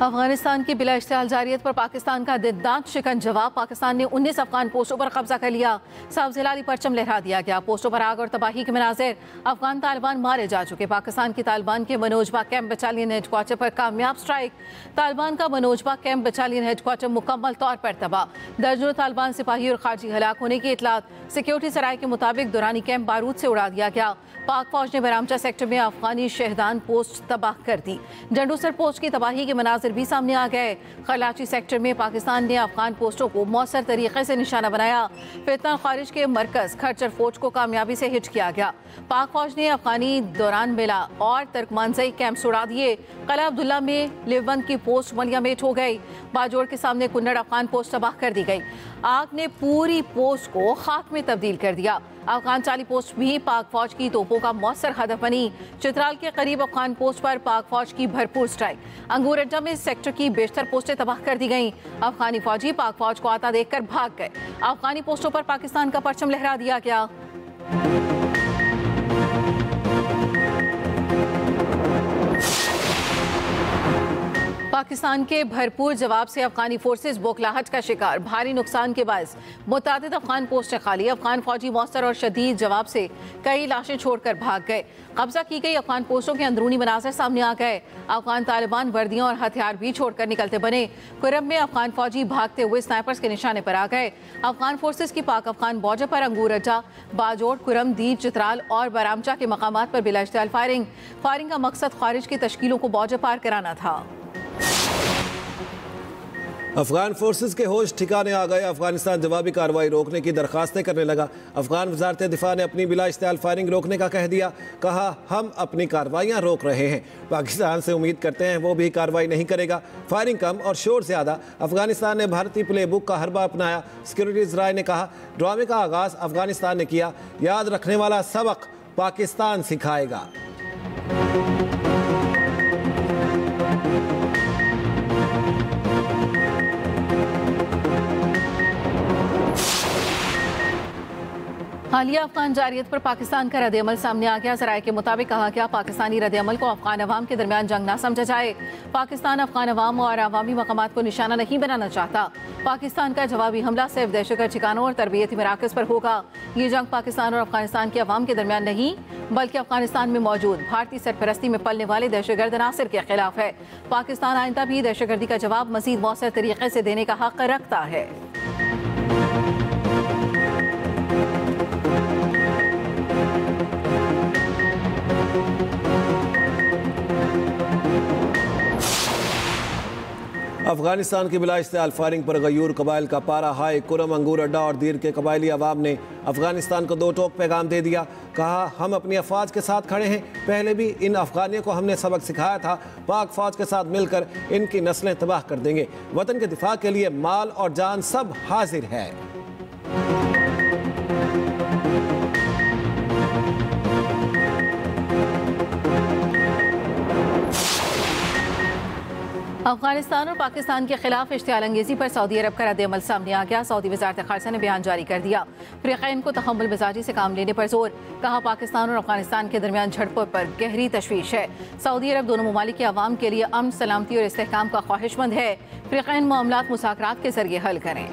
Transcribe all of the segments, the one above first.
अफगानिस्तान की बिला इश्तिहाल जारियत पर पाकिस्तान का दिद्दांत शिकन जवाब। पाकिस्तान ने 19 अफगान पोस्टों पर कब्जा कर लिया। साफ जिलाली परचम लहरा दिया गया। पोस्टों पर आग और तबाही के मनाजिर। अफगान तालिबान मारे जा चुके। पाकिस्तान की तालिबान के मनोजबा कैंप बटालियन हेडक्वार्टर पर कामयाब स्ट्राइक। तालिबान का मनोजबा कैंप बटालियन हेडक्वार्टर मुकम्मल तौर पर तबाह। दर्जनों तालिबान सिपाही और खारजी हलाक होने की इतलात। सिक्योरिटी सराय के मुताबिक दुरानी कैंप बारूद से उड़ा दिया गया। पाक फौज ने बरामचा सेक्टर में अफगानी शहदान पोस्ट तबाह कर दी। जंडूसर पोस्ट की तबाही के मनाजिर भी सामने आ गए। खलाची सेक्टर में पाकिस्तान ने अफगान पोस्टों को मौसर तरीके से निशाना बनाया। फितना खारिज के मरकज खरचर फौज को कामयाबी से हिट किया गया। पाक फौज ने अफगानी दौरान मिला और तुर्कमानजई कैंप उड़ा दिए। कला अब्दुल्ला में लिवबंद की पोस्ट मलियामेट हो गई। बाजोड़ के सामने कुन्नड़ अफगान पोस्ट तबाह कर दी गई। आग ने पूरी पोस्ट को खाक में तब्दील कर दिया। अफगान चाली पोस्ट भी पाक फौज की तोपों का मौसर हदफ बनी। चित्राल के करीब अफगान पोस्ट पर पाक फौज की भरपूर स्ट्राइक। अंगूर अड्डा में सेक्टर की बेशतर पोस्टें तबाह कर दी गईं। अफगानी फौजी पाक फौज को आता देखकर भाग गए। अफगानी पोस्टों पर पाकिस्तान का परचम लहरा दिया गया। पाकिस्तान के भरपूर जवाब से अफगानी फोर्सेस बौखलाहट का शिकार। भारी नुकसान के बायस मुतादिद अफगान पोस्टें खाली। अफगान फौजी मौसर और शदीद जवाब से कई लाशें छोड़कर भाग गए। कब्जा की गई अफगान पोस्टों के अंदरूनी मनाजर सामने आ गए। अफगान तालिबान वर्दियां और हथियार भी छोड़कर निकलते बने। कुरम में अफगान फौजी भागते हुए स्नाइपर्स के निशाने पर आ गए। अफगान फोर्सेस की पाक अफगान बॉर्डर पर अंगूर अड्डा, बाजोड़, कुरम, दीर, चित्राल और बरामचा के मकामात पर बिला इश्तिहाल फायरिंग का मकसद खारिज की तश्कीलों को बॉर्डर पार कराना था। अफगान फोर्सेस के होश ठिकाने आ गए। अफगानिस्तान जवाबी कार्रवाई रोकने की दरखास्तें करने लगा। अफगान वजारत दिफा ने अपनी बिला इश्तिहाल फायरिंग रोकने का कह दिया। कहा, हम अपनी कार्रवाइयाँ रोक रहे हैं। पाकिस्तान से उम्मीद करते हैं वो भी कार्रवाई नहीं करेगा। फायरिंग कम और शोर ज़्यादा। अफगानिस्तान ने भारतीय प्ले बुक का हरबा अपनाया। सिक्योरिटी राय ने कहा, ड्रामे का आगाज़ अफगानिस्तान ने किया। याद रखने वाला सबक पाकिस्तान सिखाएगा। हालिया अफगान जारियत पर पाकिस्तान का रद्द-ए-अमल सामने आ गया। ज़राए के मुताबिक कहा गया, पाकिस्तानी रद्द-ए-अमल को अफगान अवाम के दरमियान जंग ना समझा जाए। पाकिस्तान अफगान अवाम और अवामी मकामात को निशाना नहीं बनाना चाहता। पाकिस्तान का जवाबी हमला सिर्फ दहशतगर्द ठिकानों और तरबियती मराकज़ पर होगा। ये जंग पाकिस्तान और अफगानिस्तान के अवाम के दरमियान नहीं बल्कि अफगानिस्तान में मौजूद भारतीय सरपरस्ती में पलने वाले दहशतगर्द अनासर के खिलाफ है। पाकिस्तान आइंदा भी दहशतगर्दी का जवाब मज़ीद मौसर तरीके से देने का हक रखता है। अफगानिस्तान की बिला इश्तिहाल फायरिंग पर गयूर कबाइल का पारा हाई। कुरम, अंगूर अड्डा और दीर के कबायली अवाम ने अफगानिस्तान को दो टोक पैगाम दे दिया। कहा, हम अपनी अफवाज के साथ खड़े हैं। पहले भी इन अफगानियों को हमने सबक सिखाया था। पाक फौज के साथ मिलकर इनकी नस्लें तबाह कर देंगे। वतन के दिफा के लिए माल और जान सब हाजिर है। अफगानिस्तान और पाकिस्तान के खिलाफ इश्तिहाल अंगेजी पर सऊदी अरब का रद्द-ए-अमल सामने आ गया। सऊदी वज़ारत ख़ारजा ने बयान जारी कर दिया। फ़रीक़ैन को तहम्मुल मिजाजी से काम लेने पर जोर। कहा, पाकिस्तान और अफगानिस्तान के दरमियान झड़पों पर गहरी तशवीश है। सऊदी अरब दोनों ममालिक के अवाम के लिए अमन, सलामती और इस्तेहकाम का ख्वाहिशमंद है। फ़रीक़ैन मामलात मुज़ाकरात के जरिए हल करें।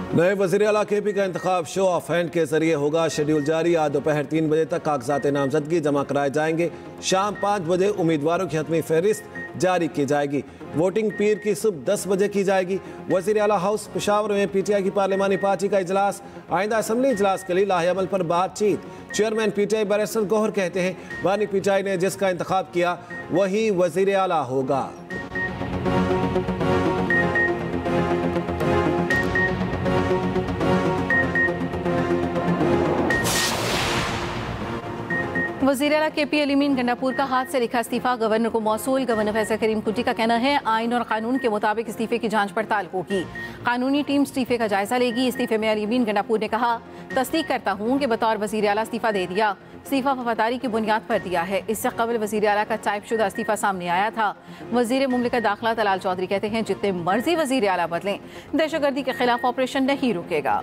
नए वज़ीर आला KP का इंतखाब शो ऑफ हैंड के जरिए होगा। शेड्यूल जारी। आज दोपहर 3 बजे तक कागजात नामजदगी जमा कराए जाएंगे। शाम 5 बजे उम्मीदवारों की हतमी फहरिस्त जारी की जाएगी। वोटिंग पीर की सुबह 10 बजे की जाएगी। वज़ीर आला हाउस पेशावर में PTI की पार्लिमानी पार्टी का इजलास। आइंदा असम्बली इजलास के लिए लाहे अमल पर बातचीत। चेयरमैन PTI बैरिस्टर गौहर कहते हैं, बानी PTI ने जिसका इंतखाब किया वही वज़ीर आला होगा। वज़ीर आला KP अलीमीन गंडापुर का हाथ से लिखा इस्तीफा गवर्नर को मौसूल। गवर्नर फैसल करीम कुटी का कहना है, आइन और कानून के मुताबिक इस्तीफे की जांच पड़ताल होगी। कानूनी टीम इस्तीफे का जायजा लेगी। इस्तीफे में अलीमीन गंडापुर ने कहा, तस्दीक करता हूँ कि बतौर वज़ीर आला इस्तीफा दे दिया। इस्तीफा वफादारी की बुनियाद पर दिया है। इससे कबल वज़ीर आला का टाइपशुदा इस्तीफा सामने आया था। वज़ीर मुमलिकत दाखिला तलाल चौधरी कहते हैं जितने मर्जी वज़ीर आला बदलें, दहशतगर्दी के खिलाफ ऑपरेशन नहीं रुकेगा।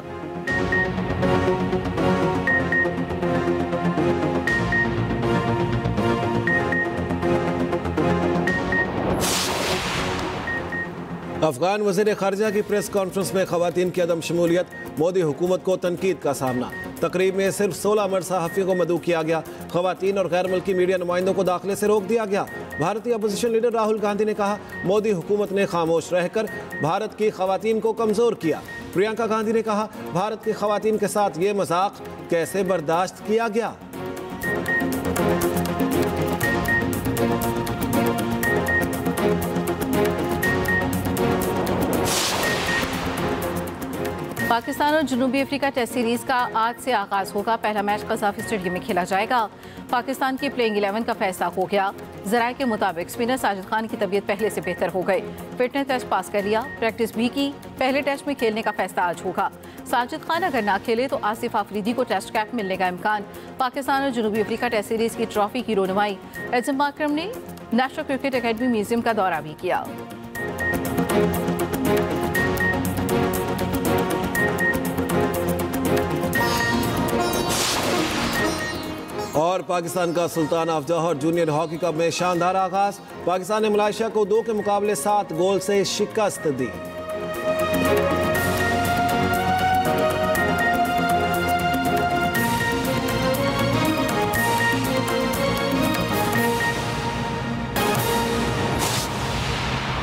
अफगान वज़ीर ख़ारिजा की प्रेस कॉन्फ्रेंस में ख़वातीन की अदम शमूलियत, मोदी हुकूमत को तनकीद का सामना। तकरीब में सिर्फ 16 मर्द सहाफ़ियों को मदऊ किया गया। ख़वातीन और गैर मुल्की मीडिया नुमाइंदों को दाखिले से रोक दिया गया। भारतीय अपोजिशन लीडर राहुल गांधी ने कहा मोदी हुकूमत ने खामोश रहकर भारत की ख़वातीन को कमज़ोर किया। प्रियंका गांधी ने कहा भारत की ख़वातीन के साथ ये मजाक कैसे बर्दाश्त किया गया। पाकिस्तान और जनूबी अफ्रीका टेस्ट सीरीज का आज से आगाज होगा। पहला मैच कज़ाफ स्टेडियम में खेला जाएगा। पाकिस्तान की प्लेइंग 11 का फैसला हो गया। ज़राए के मुताबिक स्पिनर साजिद खान की तबीयत पहले से बेहतर हो गई। फिटनेस टेस्ट पास कर लिया, प्रैक्टिस भी की। पहले टेस्ट में खेलने का फैसला आज होगा। साजिद खान अगर ना खेले तो आसिफ आफरीदी को टेस्ट कैप मिलने का इम्कान। पाकिस्तान और जनूबी अफ्रीका टेस्ट सीरीज की ट्रॉफी की रोनुमाई एज़म अकरम ने नेशनल क्रिकेट अकेडमी म्यूजियम का दौरा भी किया। और पाकिस्तान का Sultan of Johor junior hockey cup में शानदार आगाज। पाकिस्तान ने मलेशिया को 2 के मुकाबले 7 गोल से शिकस्त दी।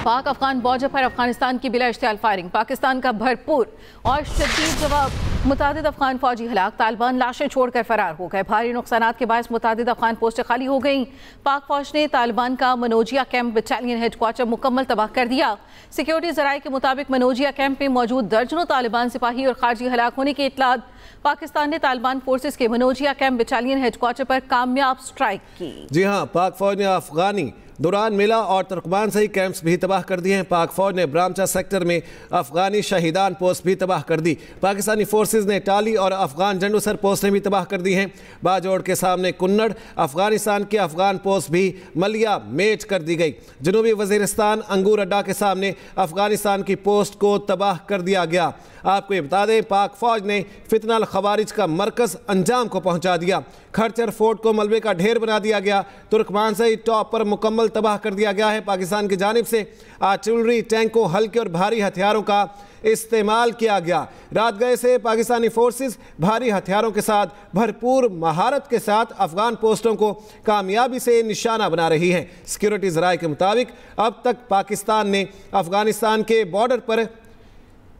पाक अफगान बॉर्डर पर अफगानिस्तान की बिला इश्तियाल फायरिंग। पाकिस्तान का भरपूर और शदीद जवाब। मुतादिद अफगान फौजी हलाक। तालिबान लाशें छोड़कर फरार हो गए। भारी नुकसानात के बायस मुतादिद अफगान पोस्टें खाली हो गईं। पाक फौज ने तालिबान का मनोजिया कैंप बटालियन हेडक्वार्टर मुकम्मल तबाह कर दिया। सिक्योरिटी जराये के मुताबिक मनोजिया कैंप में मौजूद दर्जनों तालिबान सिपाही और खारजी हलाक होने की इत्तलात। पाकिस्तान ने तालिबान फोर्सेस के मनोजिया कैंप बटालियन हेडक्वार्टर पर कामयाब स्ट्राइक की। जी हाँ, पाक फौज ने अफगानी दुरान मिला और तुर्कमान से ही कैंप्स भी तबाह कर दिए हैं। पाक फौज ने ब्रामचा सेक्टर में अफगानी शहीदान पोस्ट भी तबाह कर दी। पाकिस्तानी फोर्सेस ने टाली और अफगान जंडूसर पोस्टें भी तबाह कर दी हैं। बाजोड़ के सामने कुन्नड़, अफगानिस्तान की अफगान पोस्ट भी मलिया मेज कर दी गई। जनूबी वजीरिस्तान अंगूर अड्डा के सामने अफगानिस्तान की पोस्ट को तबाह कर दिया गया। आपको ये बता दें पाक फौज ने फितनाल खवारिज का मरकज अंजाम को पहुंचा दिया। खरचर फोर्ट को मलबे का ढेर बना दिया गया। तुर्कमान से ही टॉप पर मुकम्मल तबाह कर दिया गया है। पाकिस्तान की जानिब से आर्टिलरी, टैंकों, हल्के और भारी हथियारों का इस्तेमाल किया गया। रात गए से पाकिस्तानी फोर्सेस भारी हथियारों के साथ भरपूर महारत के साथ अफगान पोस्टों को कामयाबी से निशाना बना रही हैं। सिक्योरिटी ज़राए के मुताबिक अब तक पाकिस्तान ने अफगानिस्तान के बॉर्डर पर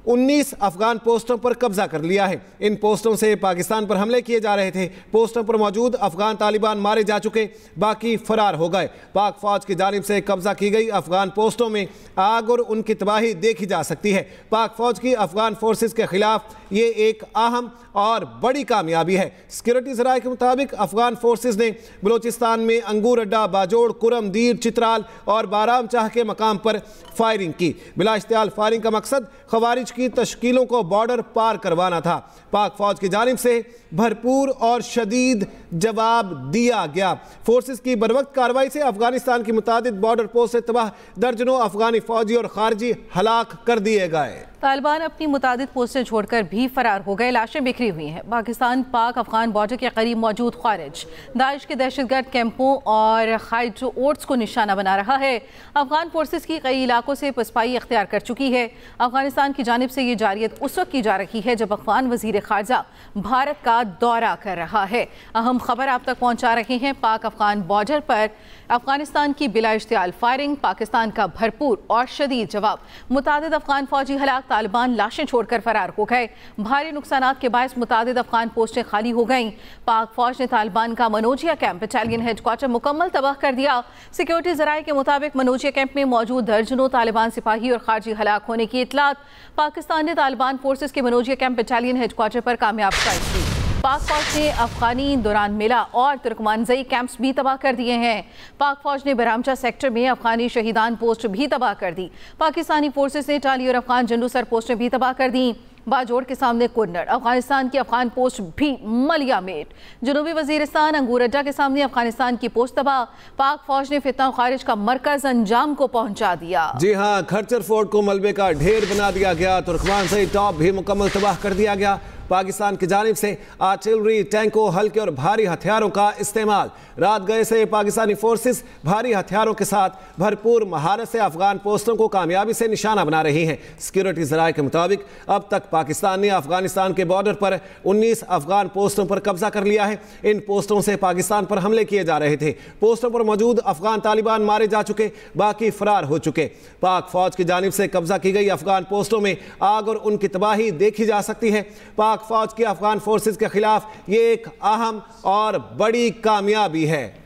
19 अफगान पोस्टों पर कब्जा कर लिया है। इन पोस्टों से पाकिस्तान पर हमले किए जा रहे थे। पोस्टों पर मौजूद अफगान तालिबान मारे जा चुके, बाकी फरार हो गए। पाक फौज की जानिब से कब्जा की गई अफगान पोस्टों में आग और उनकी तबाही देखी जा सकती है। पाक फौज की अफगान फोर्सेस के खिलाफ ये एक अहम और बड़ी कामयाबी है। सिक्योरिटी ज़राए के मुताबिक अफगान फोर्सेस ने बलोचिस्तान में अंगूर अड्डा, बाजोड़, कुरम, दीर, चित्राल और बाराम चाह के मकाम पर फायरिंग की। बिला इश्तियाल फायरिंग का मकसद खवारिज की तश्कीलों को बॉर्डर पार करवाना था। पाक फौज की जानिब से भरपूर और शदीद जवाब दिया गया। फोर्सेस की बरवक्त कार्रवाई से अफगानिस्तान की मुतादिद बॉर्डर पोस्ट से तबाह दर्जनों अफगानी फौजी और खारजी हलाक कर दिए गए। तालिबान अपनी मुतादिद पोस्टें छोड़कर भी फरार हो गए। लाशें बिखरी हुई हैं। पाकिस्तान पाक अफगान बॉर्डर के करीब मौजूद खारिज दाइश के दहशतगर्द कैंपों और हाइड्रो ओट्स को निशाना बना रहा है। अफगान फोर्सेस की कई इलाकों से पसपाई अख्तियार कर चुकी है। अफगानिस्तान की जानिब से ये जारियत उस वक्त की जा रही है जब अफगान वजीर खारजा भारत का दौरा कर रहा है। अहम खबर आप तक पहुंचा रहे हैं। पाक अफगान बॉर्डर पर अफगानिस्तान की बिला इश्तियाल फायरिंग, पाकिस्तान का भरपूर और शदीद जवाब। मुतादिद अफगान फौजी हलाक, तालिबान लाशें छोड़कर फरार हो गए। भारी नुकसानात के बायस मुतादिद अफगान पोस्टें खाली हो गईं। पाक फौज ने तालिबान का मनोजिया कैंप बटालियन हेडक्वार्टर मुकम्मल तबाह कर दिया। सिक्योरिटी ज़राए के मुताबिक मनोजिया कैंप में मौजूद दर्जनों तालिबान सिपाही और खारजी हलाक होने की इत्तलात। पाकिस्तान ने तालिबान फोर्सेस के मनोजिया कैंप बटालियन हेडक्वार्टर पर कामयाब स्ट्राइक की। पाक फौज ने अफगानी दुरान मिला और तुर्कमानजई कैंप्स भी तबाह कर दिए हैं। पाक फौज ने बरामचा सेक्टर में अफगानी शहीदान पोस्ट भी तबाह कर दी। पाकिस्तानी फोर्सेस ने टाली और अफगान जंडूसर पोस्टें भी तबाह कर दी। बाजोड़ के सामने कुन्नड़, अफगानिस्तान की अफगान पोस्ट भी मलिया मेट। जनूबी वजीरिस्तान अंगूर अड्डा के सामने अफगानिस्तान की पोस्ट तबाह, पाक फौज ने फितना खारिज का मरकज अंजाम को पहुंचा दिया। जी हाँ, खर्चर फोर्ट को मलबे का ढेर बना दिया गया। तुर्कमान से टॉप भी मुकम्मल तबाह कर दिया गया। पाकिस्तान की जानिब से आर्टिलरी, टैंकों, हल्के और भारी हथियारों का इस्तेमाल। रात गए से पाकिस्तानी फोर्सेस भारी हथियारों के साथ भरपूर महारत से अफगान पोस्टों को कामयाबी से निशाना बना रही हैं। सिक्योरिटी ज़राए के मुताबिक अब तक पाकिस्तान ने अफगानिस्तान के बॉर्डर पर 19 अफगान पोस्टों पर कब्जा कर लिया है। इन पोस्टों से पाकिस्तान पर हमले किए जा रहे थे। पोस्टों पर मौजूद अफगान तालिबान मारे जा चुके, बाकी फरार हो चुके। पाक फौज की जानिब से कब्जा की गई अफगान पोस्टों में आग और उनकी तबाही देखी जा सकती है। पाक फौज की अफगान फोर्सेस के खिलाफ ये एक अहम और बड़ी कामयाबी है।